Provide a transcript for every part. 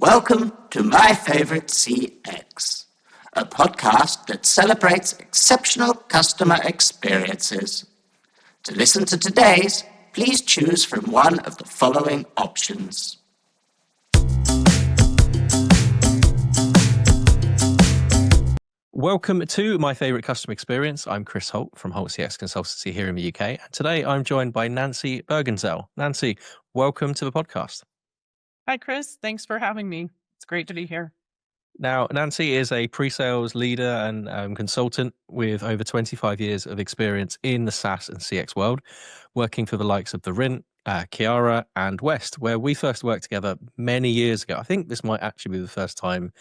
Welcome to My Favorite CX, a podcast that celebrates exceptional customer experiences. To listen to today's, please choose from one of the following options. Welcome to My Favorite Customer Experience. I'm Chris Holt from Holt CX Consultancy here in the UK. And today I'm joined by Nancy Bergantzel. Nancy, welcome to the podcast. Hi, Chris. Thanks for having me. It's great to be here. Now, Nancy is a pre-sales leader and consultant with over 25 years of experience in the SaaS and CX world, working for the likes of the Rint, Chiara, and West, where we first worked together many years ago. I think this might actually be the first time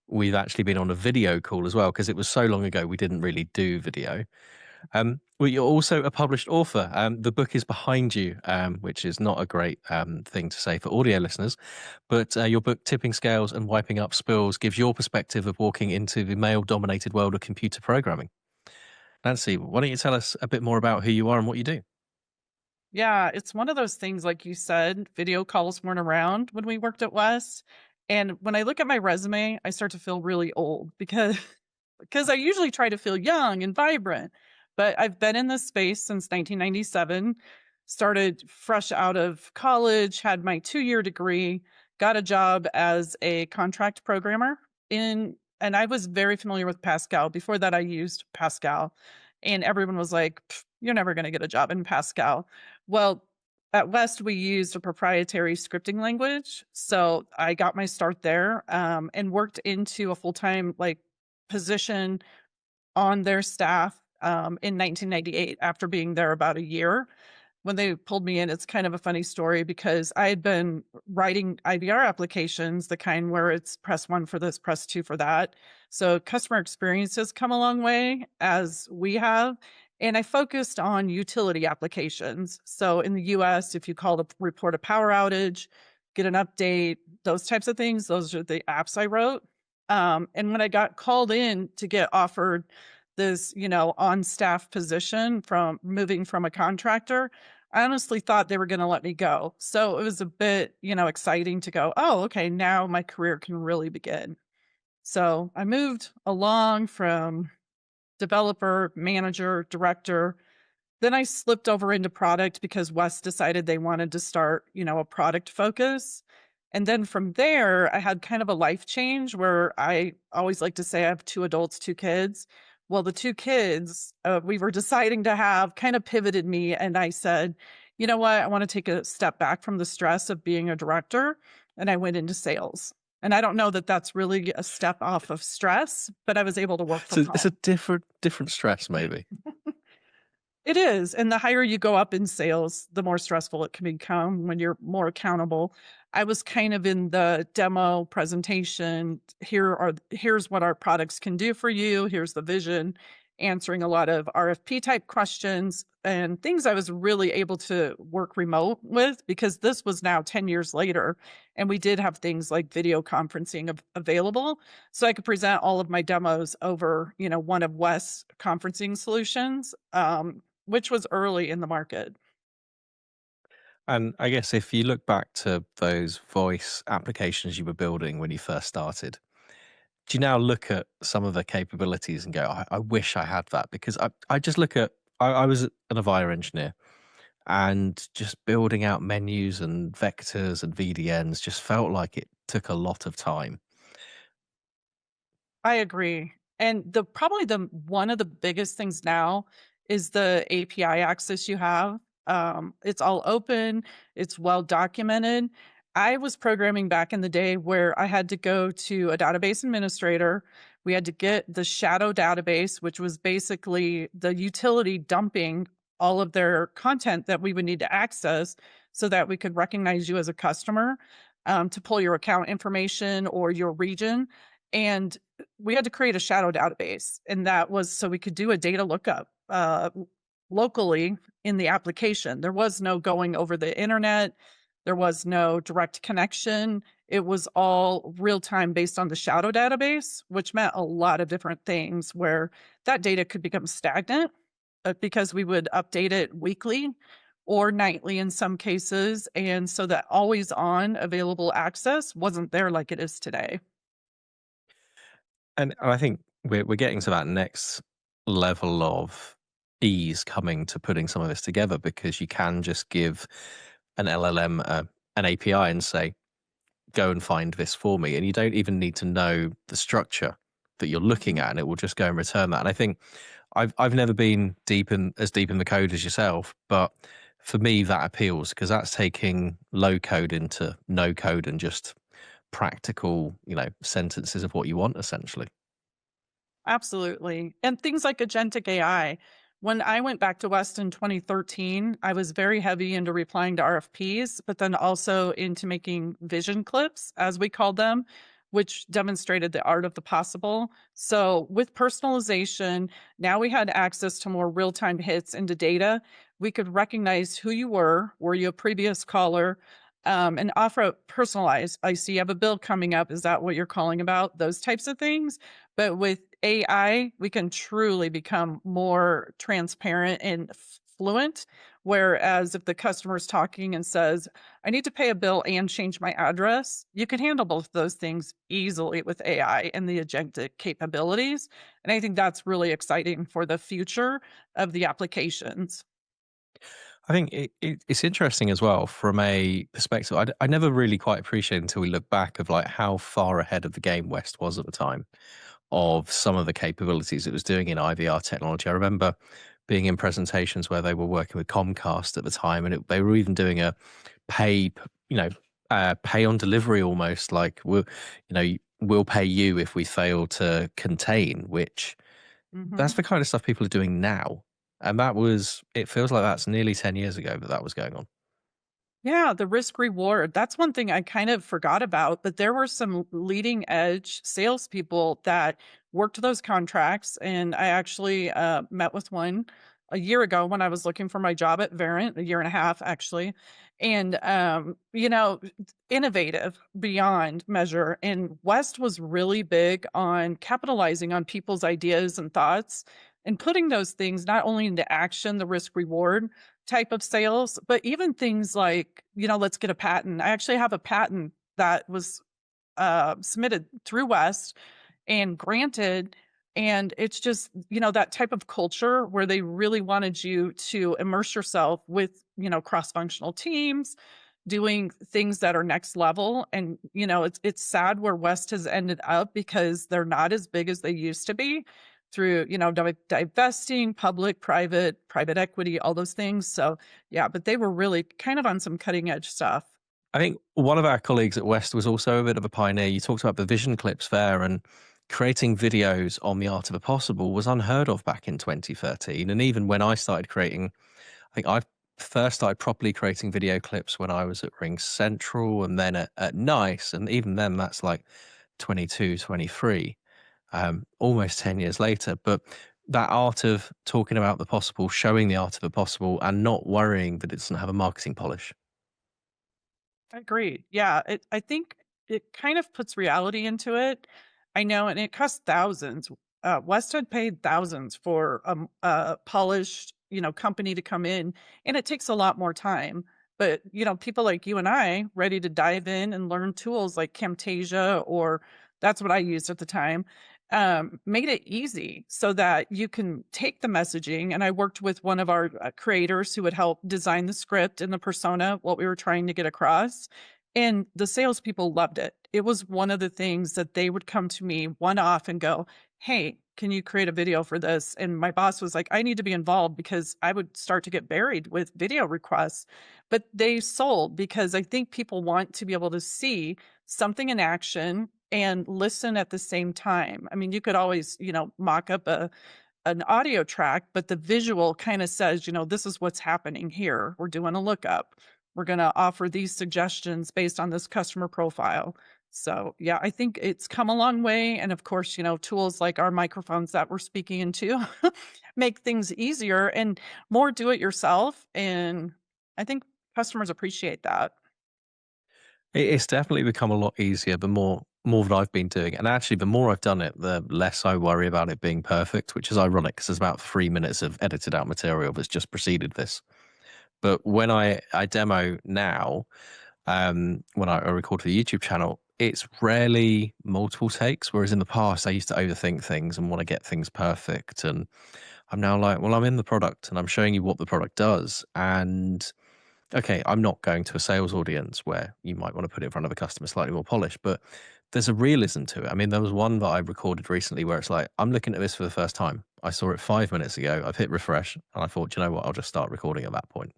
we've actually been on a video call as well, because it was so long ago we didn't really do video. Well, you're also a published author. The book is behind you, which is not a great thing to say for audio listeners, but your book, Tipping Scales and Wiping Up Spills, gives your perspective of walking into the male-dominated world of computer programming. Nancy, why don't you tell us a bit more about who you are and what you do? Yeah, it's one of those things, like you said, video calls weren't around when we worked at West. And when I look at my resume, I start to feel really old because I usually try to feel young and vibrant. But I've been in this space since 1997, started fresh out of college, had my 2-year degree, got a job as a contract programmer and I was very familiar with Pascal. Before that, I used Pascal, and everyone was like, "You're never going to get a job in Pascal." Well, at West, we used a proprietary scripting language. So I got my start there and worked into a full-time position on their staff in 1998 after being there about a year. When they pulled me in, it's kind of a funny story because I had been writing IVR applications, the kind where it's press 1 for this, press 2 for that. So customer experience has come a long way, as we have. And I focused on utility applications. So in the US, if you call to report a power outage, get an update, those types of things, those are the apps I wrote. And when I got called in to get offered this, on staff position from moving from a contractor, I honestly thought they were going to let me go. So it was a bit, exciting to go, oh, okay, now my career can really begin. So I moved along from developer, manager, director. Then I slipped over into product because Wes decided they wanted to start, a product focus. And then from there, I had kind of a life change where I always like to say I have 2 adults, 2 kids. Well, the 2 kids we were deciding to have kind of pivoted me. And I said, you know what? I want to take a step back from the stress of being a director. And I went into sales. And I don't know that that's really a step off of stress, but I was able to work from home. It's a different stress, maybe. It is. And the higher you go up in sales, the more stressful it can become when you're more accountable. I was kind of in the demo presentation. Here's what our products can do for you. Here's the vision, answering a lot of RFP type questions and things I was really able to work remote with, because this was now 10 years later. And we did have things like video conferencing available. So I could present all of my demos over, one of West's conferencing solutions, which was early in the market. And I guess if you look back to those voice applications you were building when you first started, do you now look at some of the capabilities and go, I wish I had that? Because I just look at, I was an Avaya engineer, and just building out menus and vectors and VDNs just felt like it took a lot of time. I agree. And probably one of the biggest things now is the API access you have. It's all open, it's well documented. I was programming back in the day where I had to go to a database administrator. We had to get the shadow database, which was basically the utility dumping all of their content that we would need to access so that we could recognize you as a customer, to pull your account information or your region. And we had to create a shadow database. And that was so we could do a data lookup locally in the application. There was no going over the internet. There was no direct connection. It was all real time based on the shadow database, which meant a lot of different things where that data could become stagnant because we would update it weekly, or nightly in some cases. And so that always on available access wasn't there like it is today. And I think we're getting to that next level of ease coming to putting some of this together, because you can just give an LLM an API and say, go and find this for me. And you don't even need to know the structure that you're looking at, and it will just go and return that. And I think I've never been as deep in the code as yourself, but for me that appeals, because that's taking low code into no code and just practical, sentences of what you want, essentially. Absolutely. And things like agentic AI. When I went back to West in 2013, I was very heavy into replying to RFPs, but then also into making vision clips, as we called them, which demonstrated the art of the possible. So with personalization, now we had access to more real-time hits into data. We could recognize who you were you a previous caller, and offer a personalized, I see you have a bill coming up. Is that what you're calling about? Those types of things. But with AI, we can truly become more transparent and fluent. Whereas if the customer is talking and says, I need to pay a bill and change my address, you can handle both of those things easily with AI and the agentic capabilities. And I think that's really exciting for the future of the applications. I think it's interesting as well from a perspective. I never really quite appreciated until we look back of like how far ahead of the game West was at the time of some of the capabilities it was doing in IVR technology. I remember being in presentations where they were working with Comcast at the time, and they were even doing a pay, pay on delivery almost, like we'll pay you if we fail to contain, which that's Mhm. the kind of stuff people are doing now. And it feels like that's nearly 10 years ago that was going on. Yeah, the risk reward. That's one thing I kind of forgot about, but there were some leading edge salespeople that worked those contracts. And I actually met with one a year ago when I was looking for my job at Verint, a year and a half actually. And, innovative beyond measure. And West was really big on capitalizing on people's ideas and thoughts and putting those things not only into action, the risk reward, type of sales, but even things like, let's get a patent. I actually have a patent that was submitted through West and granted. And it's just, that type of culture where they really wanted you to immerse yourself with, cross functional teams, doing things that are next level. And, it's sad where West has ended up because they're not as big as they used to be through, divesting, private equity, all those things. So yeah, but they were really kind of on some cutting edge stuff. I think one of our colleagues at West was also a bit of a pioneer. You talked about the vision clips there, and creating videos on the art of the possible was unheard of back in 2013. And even when I started creating, I think I first started properly creating video clips when I was at Ring Central, and then at Nice. And even then, that's like 22, 23, almost 10 years later. But that art of talking about the possible, showing the art of the possible, and not worrying that it doesn't have a marketing polish. Agreed. Yeah, I think it kind of puts reality into it. I know, and it costs thousands. West had paid thousands for a polished, company to come in, and it takes a lot more time. But people like you and I, ready to dive in and learn tools like Camtasia, or that's what I used at the time, made it easy so that you can take the messaging. And I worked with one of our creators who would help design the script and the persona, what we were trying to get across. And the salespeople loved it. It was one of the things that they would come to me one off and go, hey, can you create a video for this? And my boss was like, I need to be involved because I would start to get buried with video requests. But they sold because I think people want to be able to see something in action and listen at the same time. I mean, you could always, mock up an audio track, but the visual kind of says, this is what's happening here. We're doing a lookup. We're going to offer these suggestions based on this customer profile. So, yeah, I think it's come a long way. And of course, tools like our microphones that we're speaking into make things easier and more do it yourself. And I think customers appreciate that. It's definitely become a lot easier the more that I've been doing it. And actually, the more I've done it, the less I worry about it being perfect, which is ironic because there's about 3 minutes of edited out material that's just preceded this. But when I demo now, when I record for the YouTube channel, it's rarely multiple takes. Whereas in the past, I used to overthink things and want to get things perfect. And I'm now like, well, I'm in the product and I'm showing you what the product does. And okay, I'm not going to a sales audience where you might want to put it in front of a customer slightly more polished, but there's a realism to it. I mean, there was one that I recorded recently where it's like, I'm looking at this for the first time. I saw it 5 minutes ago. I've hit refresh and I thought, you know what? I'll just start recording at that point.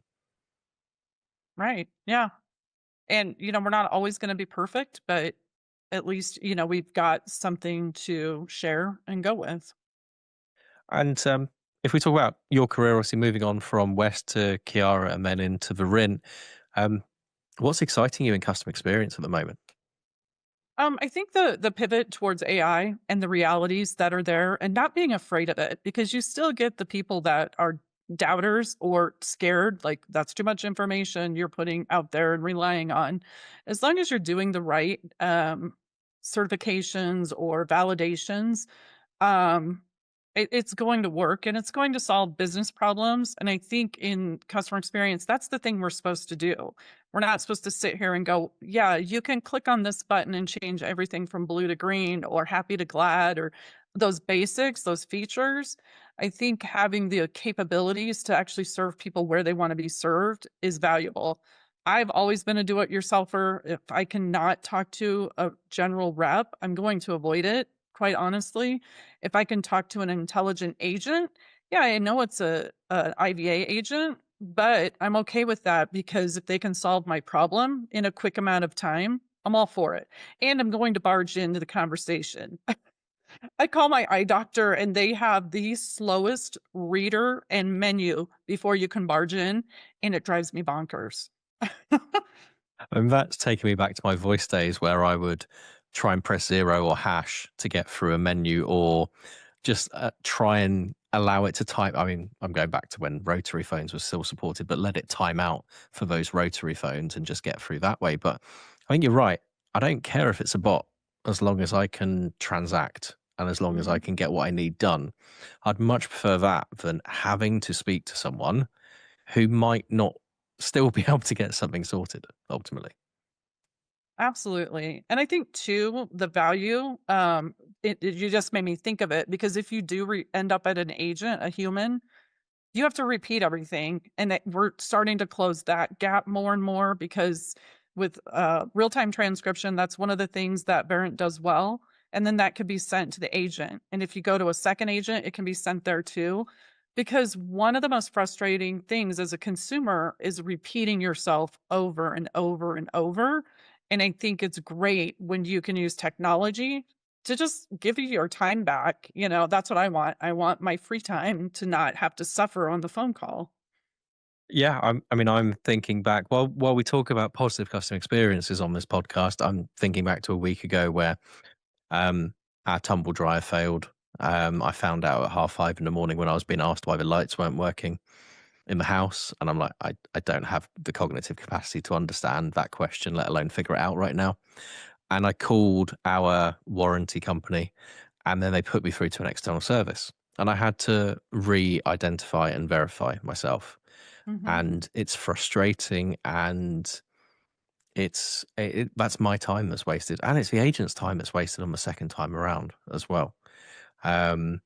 Right. Yeah. And, we're not always going to be perfect, but at least, we've got something to share and go with. And if we talk about your career, obviously moving on from West to Kiara and then into the Rin, um, what's exciting you in customer experience at the moment? I think the pivot towards AI and the realities that are there and not being afraid of it, because you still get the people that are doubters or scared, like that's too much information you're putting out there and relying on. As long as you're doing the right certifications or validations, um, it's going to work and it's going to solve business problems. And I think in customer experience, that's the thing we're supposed to do. We're not supposed to sit here and go, yeah, you can click on this button and change everything from blue to green or happy to glad or those basics, those features. I think having the capabilities to actually serve people where they want to be served is valuable. I've always been a do-it-yourselfer. If I cannot talk to a general rep, I'm going to avoid it, quite honestly. If I can talk to an intelligent agent, yeah, I know it's a IVA agent, but I'm okay with that because if they can solve my problem in a quick amount of time, I'm all for it. And I'm going to barge into the conversation. I call my eye doctor and they have the slowest reader and menu before you can barge in, and it drives me bonkers. And that's taken me back to my voice days where I would try and press 0 or hash to get through a menu or just try and allow it to type. I mean, I'm going back to when rotary phones were still supported, but let it time out for those rotary phones and just get through that way. But I think you're right. I don't care if it's a bot as long as I can transact and as long as I Mhm. can get what I need done. I'd much prefer that than having to speak to someone who might not still be able to get something sorted ultimately. Absolutely. And I think too, the value, you just made me think of it because if you do end up at an agent, a human, you have to repeat everything. And we're starting to close that gap more and more because with real-time transcription, that's one of the things that Verint does well. And then that could be sent to the agent. And if you go to a second agent, it can be sent there too. Because one of the most frustrating things as a consumer is repeating yourself over and over and over. And I think it's great when you can use technology to just give you your time back. That's what I want. I want my free time to not have to suffer on the phone call. Yeah, I'm thinking back while we talk about positive customer experiences on this podcast. I'm thinking back to a week ago where um, our tumble dryer failed. I found out at 5:30 in the morning when I was being asked why the lights weren't working in the house, and I'm like, I don't have the cognitive capacity to understand that question, let alone figure it out right now. And I called our warranty company, and then they put me through to an external service, and I had to re-identify and verify myself. Hmm. And it's frustrating, and that's my time that's wasted, and it's the agent's time that's wasted on the second time around as well. Um,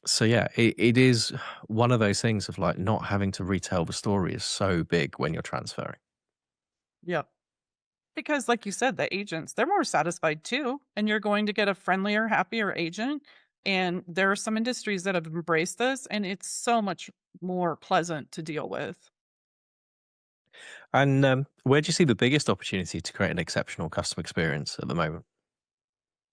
so yeah, it is one of those things of like not having to retell the story is so big when you're transferring. Yep. Because, like you said, the agents, they're more satisfied too. And you're going to get a friendlier, happier agent. And there are some industries that have embraced this, and it's so much more pleasant to deal with. And where do you see the biggest opportunity to create an exceptional customer experience at the moment?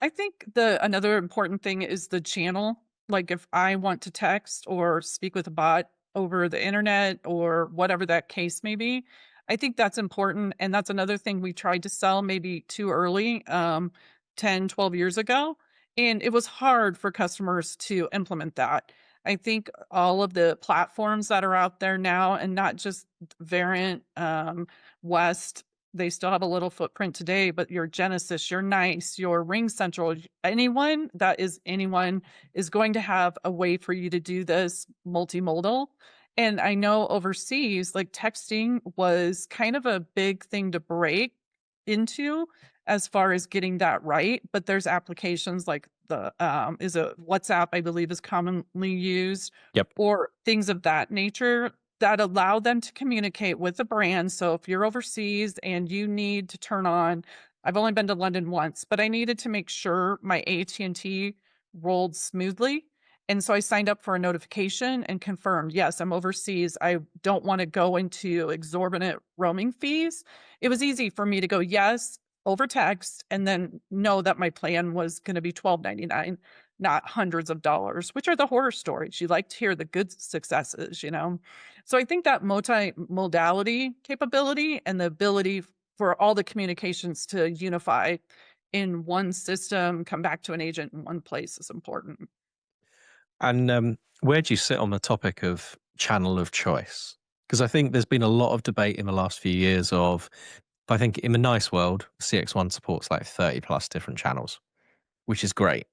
I think the another important thing is the channel. Like if I want to text or speak with a bot over the internet or whatever that case may be, I think that's important. And that's another thing we tried to sell maybe too early, 10, 12 years ago. And it was hard for customers to implement that. I think all of the platforms that are out there now, and not just Variant, West, they still have a little footprint today, but your Genesis, your Nice, your Ring Central, anyone that is anyone is going to have a way for you to do this multimodal. And I know overseas, like texting was kind of a big thing to break into as far as getting that right. But there's applications like the is a WhatsApp, I believe, is commonly used, Yep. or things of that nature that allow them to communicate with the brand. So if you're overseas and you need to turn on, I've only been to London once, but I needed to make sure my AT&T rolled smoothly. And so I signed up for a notification and confirmed, yes, I'm overseas. I don't want to go into exorbitant roaming fees. It was easy for me to go yes over text and then know that my plan was going to be $12.99, not hundreds of dollars, which are the horror stories. You like to hear the good successes, you know? So I think that multimodality capability and the ability for all the communications to unify in one system, come back to an agent in one place is important. And where do you sit on the topic of channel of choice? Because I think there's been a lot of debate in the last few years of, I think in the Nice world, CXone supports like 30 plus different channels, which is great.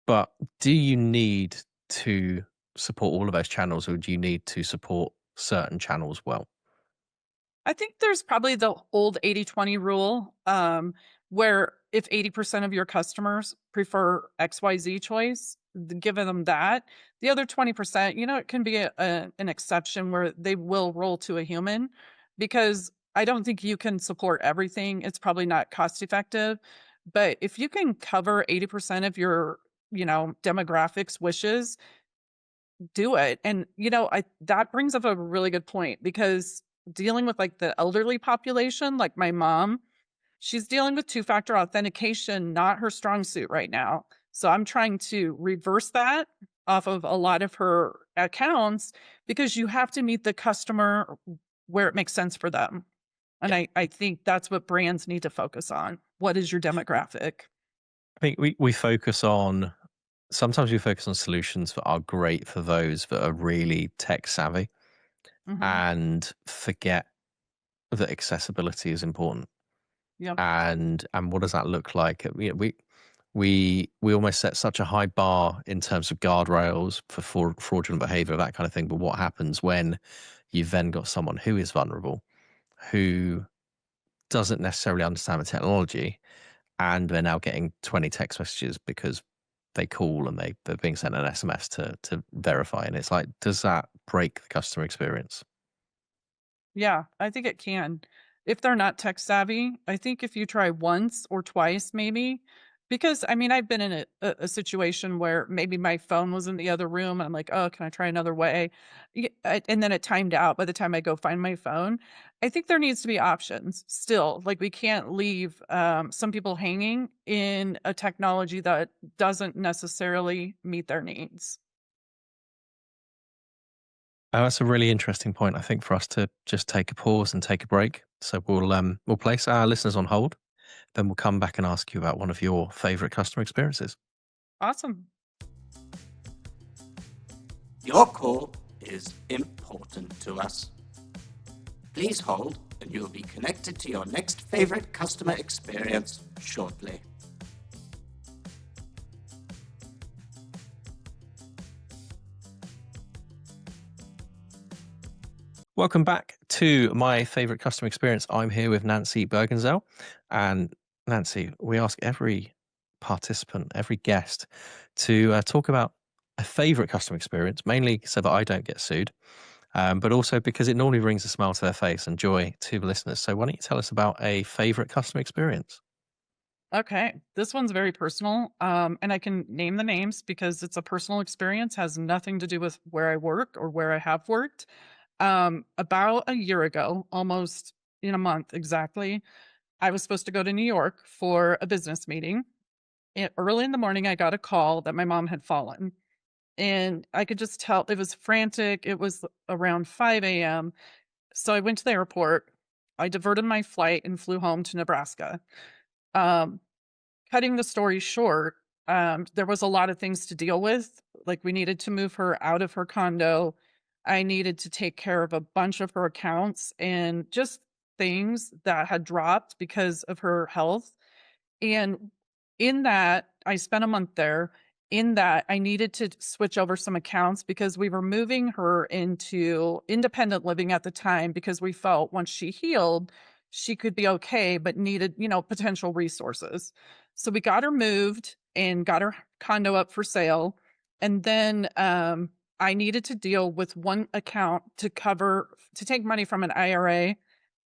But do you need to support all of those channels, or do you need to support certain channels well? I think there's probably the old 80/20 rule, where if 80% of your customers prefer XYZ choice, giving them that. The other 20%, you know, it can be an exception where they will roll to a human, because I don't think you can support everything. It's probably not cost effective. But if you can cover 80% of your, you know, demographics wishes, do it. And, you know, that brings up a really good point, because dealing with like the elderly population, like my mom, she's dealing with two-factor authentication, not her strong suit right now. So I'm trying to reverse that off of a lot of her accounts, because you have to meet the customer where it makes sense for them. And I think that's what brands need to focus on. What is your demographic? I think we focus on, sometimes we focus on solutions that are great for those that are really tech savvy Hmm. and forget that accessibility is important. Yep. And what does that look like? We almost set such a high bar in terms of guardrails for fraudulent behavior, that kind of thing. But what happens when you've then got someone who is vulnerable, who doesn't necessarily understand the technology, and they're now getting 20 text messages because they call and they're being sent an SMS to verify, and it's like, does that break the customer experience? Yeah, I think it can. If they're not tech savvy, I think if you try once or twice, maybe, because I mean, I've been in a situation where maybe my phone was in the other room and I'm like, oh, can I try another way? And then it timed out by the time I go find my phone. I think there needs to be options still. Like, we can't leave some people hanging in a technology that doesn't necessarily meet their needs. That's a really interesting point, I think, for us to just take a pause and take a break. So we'll place our listeners on hold, then we'll come back and ask you about one of your favorite customer experiences. Awesome. Your call is important to us. Please hold and you will be connected to your next favorite customer experience shortly. Welcome back to my favorite customer experience. I'm here with Nancy Bergantzel. And Nancy, we ask every participant, every guest, to talk about a favorite customer experience, mainly so that I don't get sued, but also because it normally brings a smile to their face and joy to the listeners. So why don't you tell us about a favorite customer experience? Okay, this one's very personal, and I can name the names because it's a personal experience, has nothing to do with where I work or where I have worked. About a year ago, almost in a month exactly, I was supposed to go to New York for a business meeting. And early in the morning, I got a call that my mom had fallen, and I could just tell it was frantic. It was around 5 a.m. So I went to the airport. I diverted my flight and flew home to Nebraska. Um, Cutting the story short, there was a lot of things to deal with. Like, we needed to move her out of her condo. I needed to take care of a bunch of her accounts and just things that had dropped because of her health. And in that, I spent a month there. in that I needed to switch over some accounts because we were moving her into independent living at the time because we felt once she healed, she could be okay, but needed, potential resources. So we got her moved and got her condo up for sale. And then I needed to deal with one account to take money from an IRA,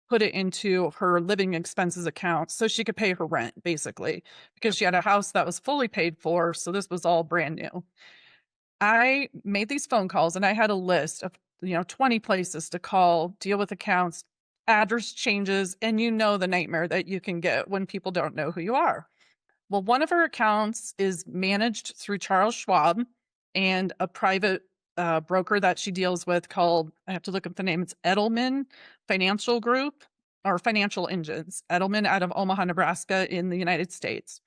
put it into her living expenses account so she could pay her rent, basically, because she had a house that was fully paid for. So this was all brand new. I made these phone calls and I had a list of, 20 places to call, deal with accounts, address changes, and the nightmare that you can get when people don't know who you are. Well, one of her accounts is managed through Charles Schwab and a private broker that she deals with called, I have to look up the name, it's Edelman Financial Group or Financial Engines, Edelman out of Omaha, Nebraska in the United States.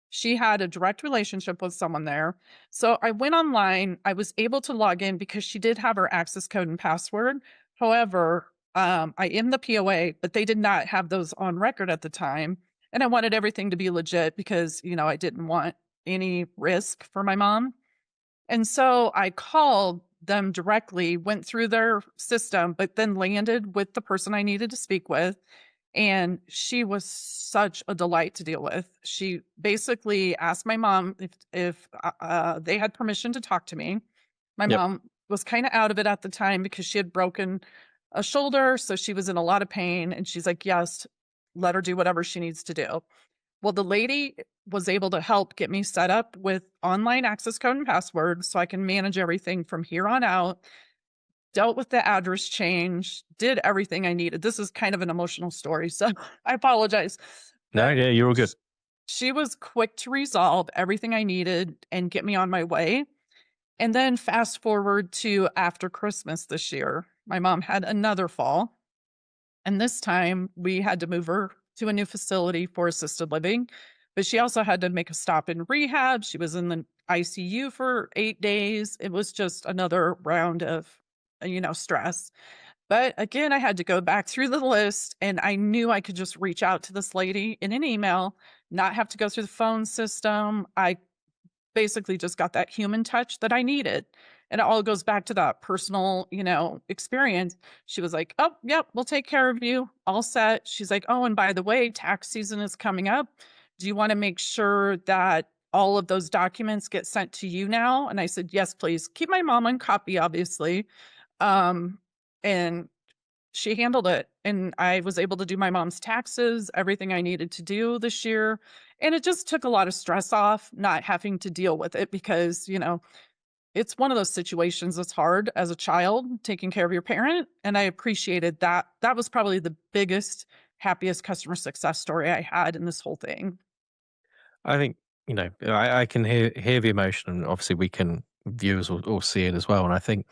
She had a direct relationship with someone there. So I went online. I was able to log in because she did have her access code and password. However, I am the POA, but they did not have those on record at the time. And I wanted everything to be legit because, I didn't want any risk for my mom. And so I called them directly, went through their system, but then landed with the person I needed to speak with. And she was such a delight to deal with. She basically asked my mom if they had permission to talk to me. My Yep. mom was kind of out of it at the time because she had broken a shoulder. So she was in a lot of pain. And she's like, yes, let her do whatever she needs to do. Well, the lady was able to help get me set up with online access code and password so I can manage everything from here on out, dealt with the address change, did everything I needed. This is kind of an emotional story, so I apologize. No, But yeah, you're all good. she was quick to resolve everything I needed and get me on my way. And then fast forward to after Christmas this year, my mom had another fall. And this time we had to move her to a new facility for assisted living, but she also had to make a stop in rehab. She was in the ICU for 8 days. It was just another round of, stress. But again, I had to go back through the list and I knew I could just reach out to this lady in an email, not have to go through the phone system. I basically just got that human touch that I needed. And it all goes back to that personal, experience. She was like, oh, yep, we'll take care of you. All set. She's like, oh, and by the way, tax season is coming up. Do you want to make sure that all of those documents get sent to you now? And I said, yes, please. Keep my mom on copy, obviously. And she handled it. And I was able to do my mom's taxes, everything I needed to do this year. And it just took a lot of stress off not having to deal with it because, it's one of those situations that's hard as a child, taking care of your parent. And I appreciated that. That was probably the biggest, happiest customer success story I had in this whole thing. I think, I can hear the emotion, and obviously we can, viewers will see it as well. And I think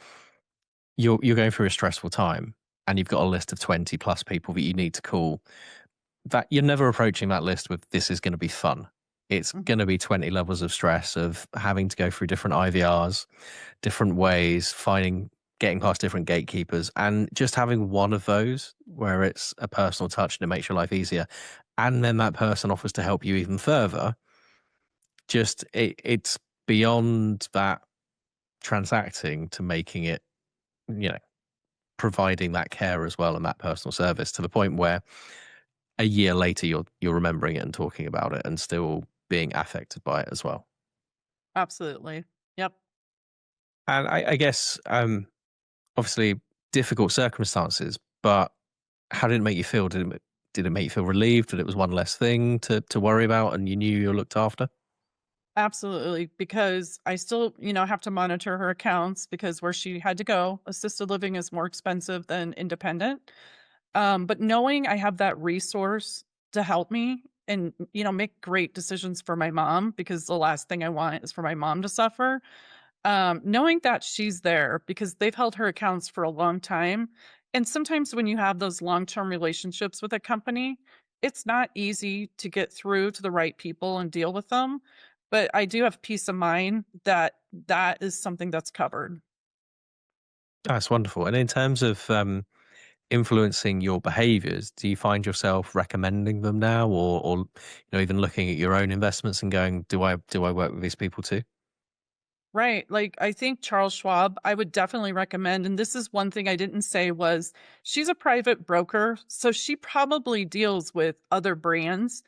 you're going through a stressful time and you've got a list of 20 plus people that you need to call. That you're never approaching that list with this is going to be fun. It's going to be 20 levels of stress of having to go through different IVRs, different ways, getting past different gatekeepers, and just having one of those where it's a personal touch and it makes your life easier. And then that person offers to help you even further. Just it's beyond that transacting to making it, providing that care as well and that personal service to the point where a year later you're remembering it and talking about it and still being affected by it as well. Absolutely. Yep. And I guess obviously difficult circumstances, but how did it make you feel? Did it make you feel relieved that it was one less thing to worry about and you knew you were looked after? Absolutely. Because I still, have to monitor her accounts because where she had to go, assisted living is more expensive than independent. But knowing I have that resource to help me and, make great decisions for my mom, because the last thing I want is for my mom to suffer. Knowing that she's there because they've held her accounts for a long time. And sometimes when you have those long-term relationships with a company, it's not easy to get through to the right people and deal with them. But I do have peace of mind that that is something that's covered. That's wonderful. And in terms of influencing your behaviors, do you find yourself recommending them now or even looking at your own investments and going, do I work with these people too? Right. Like, I think Charles Schwab, I would definitely recommend. And this is one thing I didn't say was she's a private broker. So she probably deals with other brands.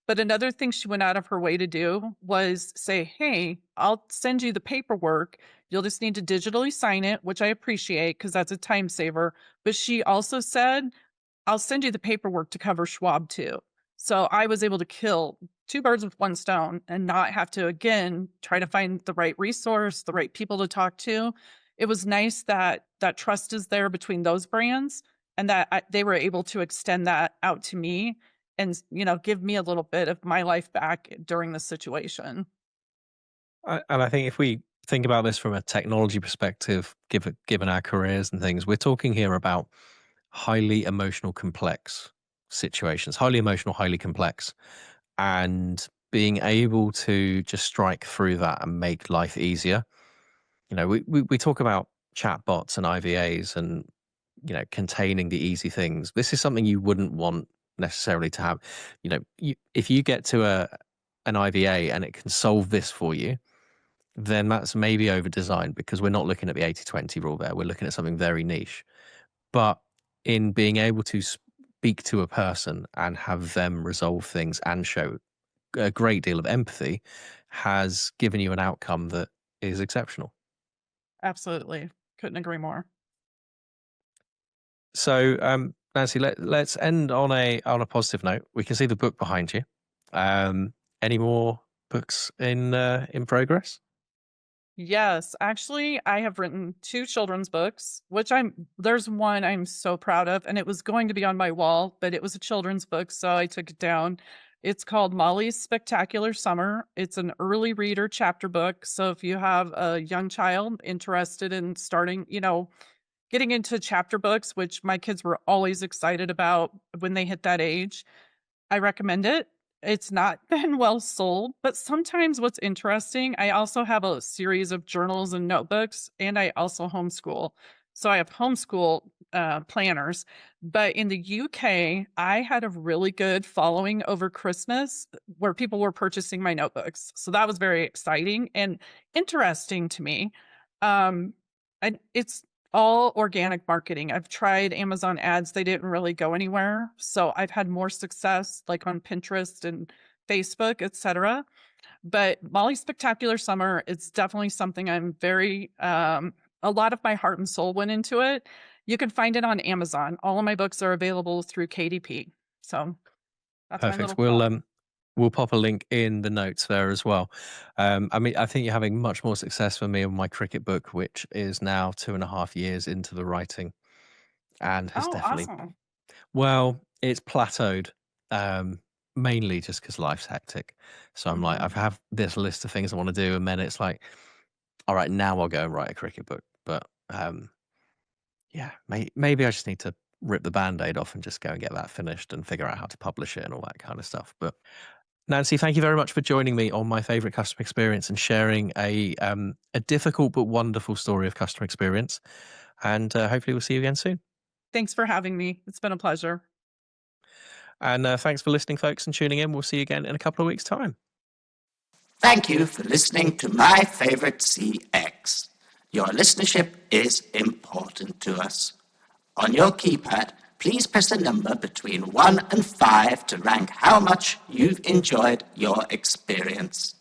But another thing she went out of her way to do was say, hey, I'll send you the paperwork. You'll just need to digitally sign it, which I appreciate because that's a time saver. But she also said, I'll send you the paperwork to cover Schwab too. So I was able to kill two birds with one stone and not have to, again, try to find the right resource, the right people to talk to. It was nice that that trust is there between those brands and that they were able to extend that out to me and, give me a little bit of my life back during the situation. And I think if we think about this from a technology perspective, given our careers and things, we're talking here about highly emotional, complex situations, highly emotional, highly complex, and being able to just strike through that and make life easier. We talk about chatbots and IVAs and, containing the easy things. This is something you wouldn't want necessarily to have. If you get to an IVA and it can solve this for you, then that's maybe over designed because we're not looking at the 80/20 rule there. We're looking at something very niche. But in being able to speak to a person and have them resolve things and show a great deal of empathy has given you an outcome that is exceptional. Absolutely. Couldn't agree more. So, Nancy, let's end on a positive note. We can see the book behind you. Any more books in progress? Yes, actually, I have written two children's books, which there's one I'm so proud of, and it was going to be on my wall, but it was a children's book, so I took it down. It's called Molly's Spectacular Summer. It's an early reader chapter book. So if you have a young child interested in starting, getting into chapter books, which my kids were always excited about when they hit that age, I recommend it. It's not been well sold, but sometimes what's interesting, I also have a series of journals and notebooks, and I also homeschool. So I have homeschool planners. But in the UK, I had a really good following over Christmas where people were purchasing my notebooks. So that was very exciting and interesting to me. And it's all organic marketing. I've tried Amazon ads. They didn't really go anywhere. So I've had more success like on Pinterest and Facebook, etc. But Molly's Spectacular Summer, it's definitely something I'm very, a lot of my heart and soul went into it. You can find it on Amazon. All of my books are available through KDP. So that's my Perfect. little plug. We'll pop a link in the notes there as well. I think you're having much more success for me on my cricket book, which is now 2.5 years into the writing, and has Oh, definitely awesome. it's plateaued. Mainly just because life's hectic. So I'm like, Mhm. I have this list of things I want to do, and then it's like, all right, now I'll go and write a cricket book. But yeah, maybe I just need to rip the band-aid off and just go and get that finished and figure out how to publish it and all that kind of stuff. But Nancy, thank you very much for joining me on my favorite customer experience and sharing a difficult but wonderful story of customer experience. And hopefully we'll see you again soon. Thanks for having me. It's been a pleasure. And thanks for listening, folks, and tuning in. We'll see you again in a couple of weeks' time. Thank you for listening to My Favorite CX. Your listenership is important to us. On your keypad, please press the number between 1 and 5 to rank how much you've enjoyed your experience.